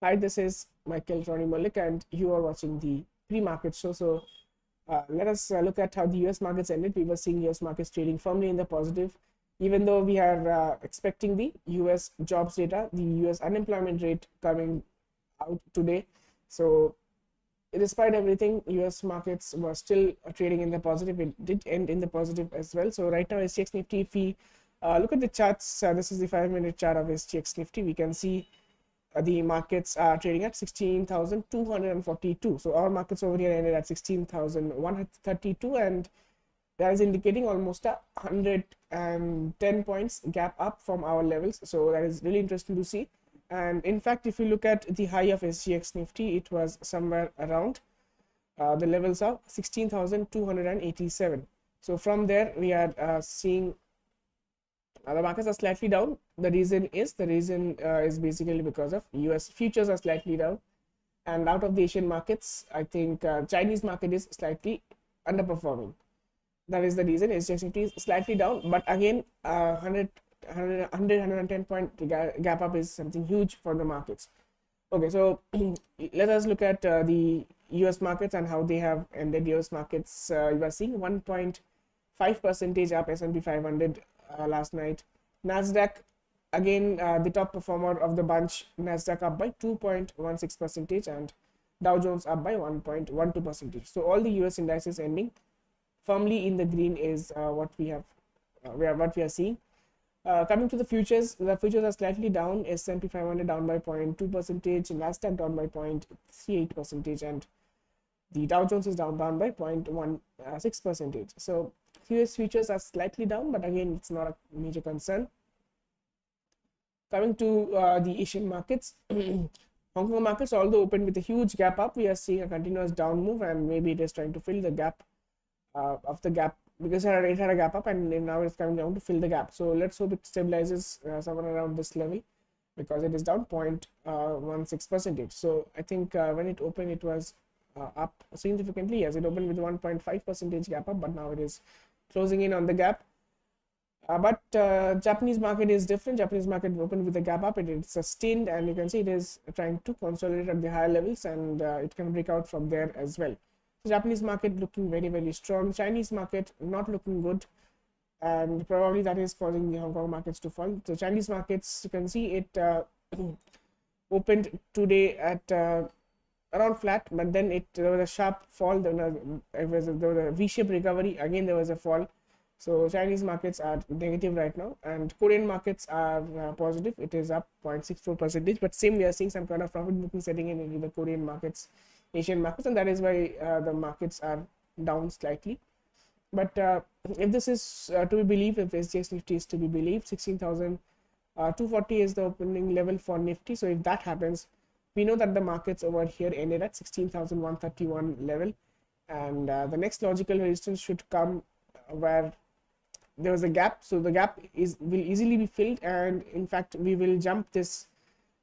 Hi, this is Michael Rony Mullick, and you are watching the pre-market show. So let us look at how the US markets ended. We were seeing US markets trading firmly in the positive, even though we are expecting the US jobs data, the US unemployment rate coming out today. So despite everything, US markets were still trading in the positive. It did end in the positive as well. So right now, SGX Nifty, if we look at the charts, this is the 5-minute chart of SGX Nifty. We can see the markets are trading at 16,242. So our markets over here ended at 16,132, and that is indicating almost a 110 points gap up from our levels. So that is really interesting to see. And in fact, if you look at the high of SGX Nifty, it was somewhere around the levels of 16,287. So from there, we are seeing the markets are slightly down. The reason is basically because of US futures are slightly down, and out of the Asian markets, I think Chinese market is slightly underperforming. That is the reason SGX Nifty is slightly down, but again 110 point gap up is something huge for the markets. Okay, so let us look at the US markets and how they have ended. US markets, you are seeing 1.5% up, S&P 500 last night. Nasdaq, again the top performer of the bunch. Nasdaq up by 2.16%, and Dow Jones up by 1.12%. So all the US indices ending firmly in the green is what we are seeing. Coming to the futures are slightly down. S&P 500 down by 0.2%, Nasdaq down by 0.38%, and the Dow Jones is down by 0.16%. So US futures are slightly down, but again, it's not a major concern. Coming to the Asian markets, Hong Kong markets, although opened with a huge gap up, we are seeing a continuous down move, and maybe it is trying to fill the gap of the gap, because it had a gap up and now it's coming down to fill the gap. So let's hope it stabilizes somewhere around this level, because it is down 0.16%. So I think when it opened, it was up significantly. Yes, it opened with 1.5% gap up, but now it is closing in on the gap. But Japanese market is different. Japanese market opened with a gap up. It is sustained, and you can see it is trying to consolidate at the higher levels, and it can break out from there as well. So Japanese market looking very, very strong. Chinese market not looking good, and probably that is causing the Hong Kong markets to fall. So Chinese markets, you can see it opened today at around flat, but then there was a sharp fall. There was a V-shaped recovery. Again, there was a fall. So Chinese markets are negative right now, and Korean markets are positive. It is up 0.64%, but same, we are seeing some kind of profit booking setting in into the Korean markets, Asian markets, and that is why the markets are down slightly. But if this is to be believed, if SGX Nifty is to be believed, 16,240 is the opening level for Nifty. So if that happens, we know that the markets over here ended at 16,131 level, and the next logical resistance should come where there was a gap. So the gap will easily be filled, and in fact we will jump this,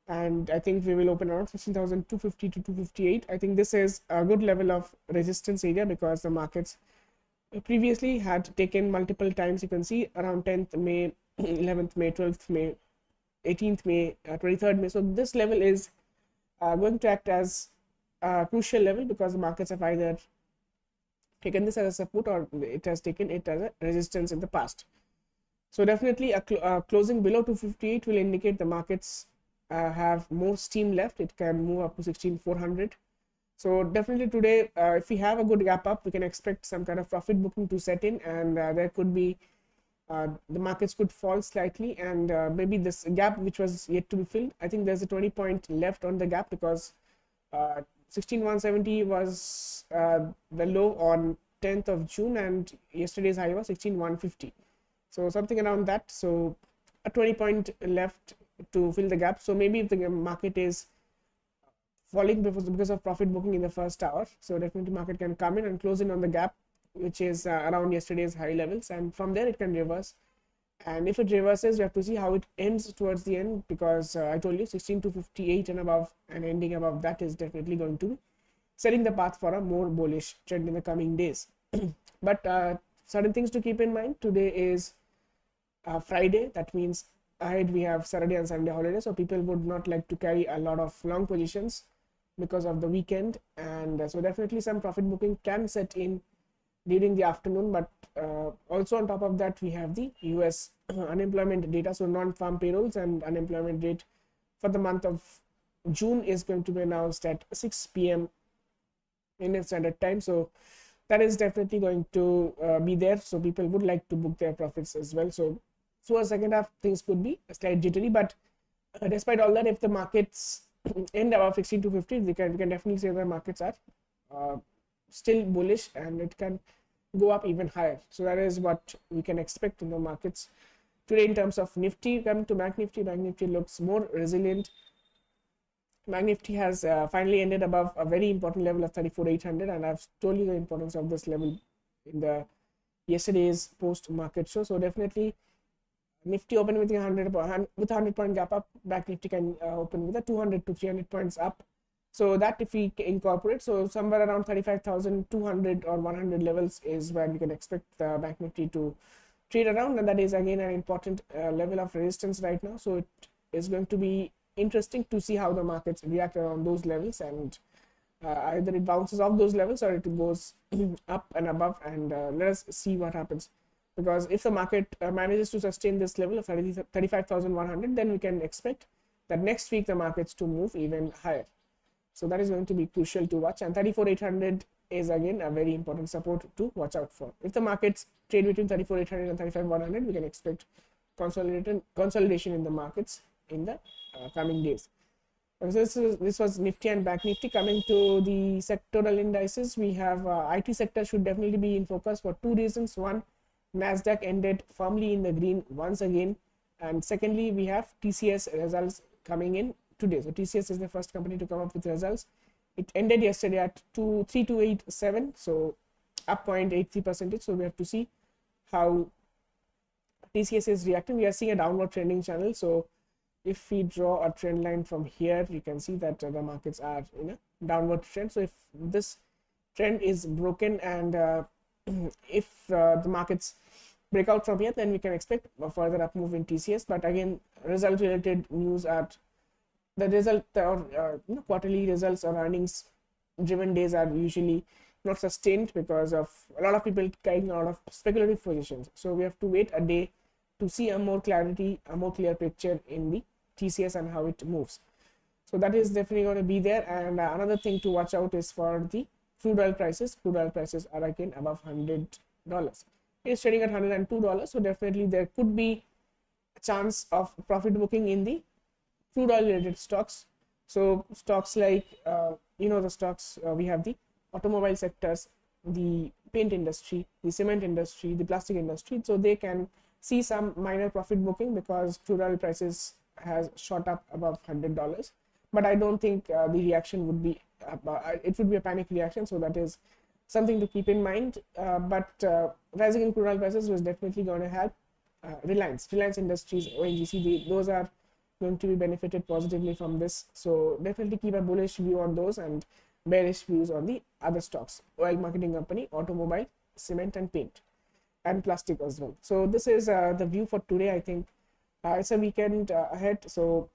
and I think we will open around 16,250 to 258. I think this is a good level of resistance area, because the markets previously had taken multiple times. You can see around 10th May, 11th May, 12th May, 18th May, 23rd May. So this level is going to act as a crucial level, because the markets have either taken this as a support or it has taken it as a resistance in the past. So definitely a closing below 258 will indicate the markets have more steam left. It can move up to 16,400. So definitely today, if we have a good gap up, we can expect some kind of profit booking to set in, and there could be the markets could fall slightly, and maybe this gap which was yet to be filled, I think there's a 20 point left on the gap, because 16,170 was the low on 10th of June, and yesterday's high was 16,150. So something around that. So a 20 point left to fill the gap. So maybe if the market is falling because of profit booking in the first hour, so definitely market can come in and close in on the gap, which is around yesterday's high levels, and from there it can reverse. And if it reverses, we have to see how it ends towards the end, because I told you 16,258 and above, and ending above that is definitely going to be setting the path for a more bullish trend in the coming days. But certain things to keep in mind: today is Friday. That means ahead we have Saturday and Sunday holiday, so people would not like to carry a lot of long positions because of the weekend, and so definitely some profit booking can set in during the afternoon. But also on top of that, we have the US unemployment data, so non-farm payrolls and unemployment rate for the month of June is going to be announced at 6 p.m. Indian Standard Time. So that is definitely going to be there. So people would like to book their profits as well. So for a second half, things could be a slight jittery, but despite all that, if the markets end above 16,250, we can definitely say the markets are still bullish, and it can go up even higher. So that is what we can expect in the markets today. In terms of Nifty, coming to Bank Nifty looks more resilient. Bank Nifty has finally ended above a very important level of 34,800, and I've told you the importance of this level in the yesterday's post market show. So definitely Nifty open with a 100 point gap up. Bank Nifty can open with a 200 to 300 points up. So that if we incorporate, so somewhere around 35,200 or 100 levels is where we can expect the Bank Nifty to trade around, and that is again an important level of resistance right now. So it is going to be interesting to see how the markets react around those levels, and either it bounces off those levels or it goes up and above, and let us see what happens. Because if the market manages to sustain this level of 35,100, then we can expect that next week the markets to move even higher. So that is going to be crucial to watch, and 34,800 is again a very important support to watch out for. If the markets trade between 34,800 and 35,100, we can expect consolidation in the markets in the coming days. So this was Nifty and Bank Nifty. Coming to the sectoral indices, we have IT sector should definitely be in focus for two reasons. One, Nasdaq ended firmly in the green once again, and secondly, we have TCS results coming in today. So TCS is the first company to come up with results. It ended yesterday at 3287, so up 0.83%. So we have to see how TCS is reacting. We are seeing a downward trending channel. So if we draw a trend line from here, you can see that the markets are in a downward trend. So if this trend is broken, and if the markets break out from here, then we can expect a further up move in TCS. But again, result related news are the result or quarterly results or earnings driven days are usually not sustained because of a lot of people carrying a lot of speculative positions. So we have to wait a day to see a more clear picture in the TCS and how it moves. So that is definitely going to be there. And another thing to watch out is for the crude oil prices. Crude oil prices are again above $100. It is trading at $102. So definitely there could be a chance of profit booking in the crude oil related stocks. So stocks like the stocks we have the automobile sectors, the paint industry, the cement industry, the plastic industry. So they can see some minor profit booking because crude oil prices has shot up above $100. But I don't think the reaction would be it would be a panic reaction. So that is something to keep in mind. But rising in crude oil prices was definitely going to help Reliance Industries, ONGC. Those are going to be benefited positively from this. So definitely keep a bullish view on those and bearish views on the other stocks: oil marketing company, automobile, cement and paint, and plastic as well. So this is the view for today. I think it's a weekend ahead. So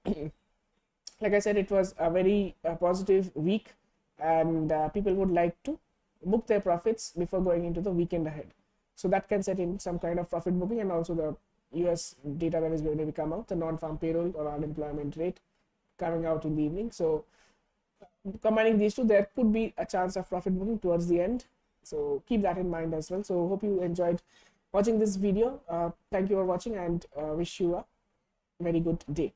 like I said, it was a very positive week, and people would like to book their profits before going into the weekend ahead. So that can set in some kind of profit booking, and also the US data that is going to come out, the non-farm payroll or unemployment rate coming out in the evening. So combining these two, there could be a chance of profit booking towards the end. So keep that in mind as well. So hope you enjoyed watching this video. Thank you for watching, and wish you a very good day.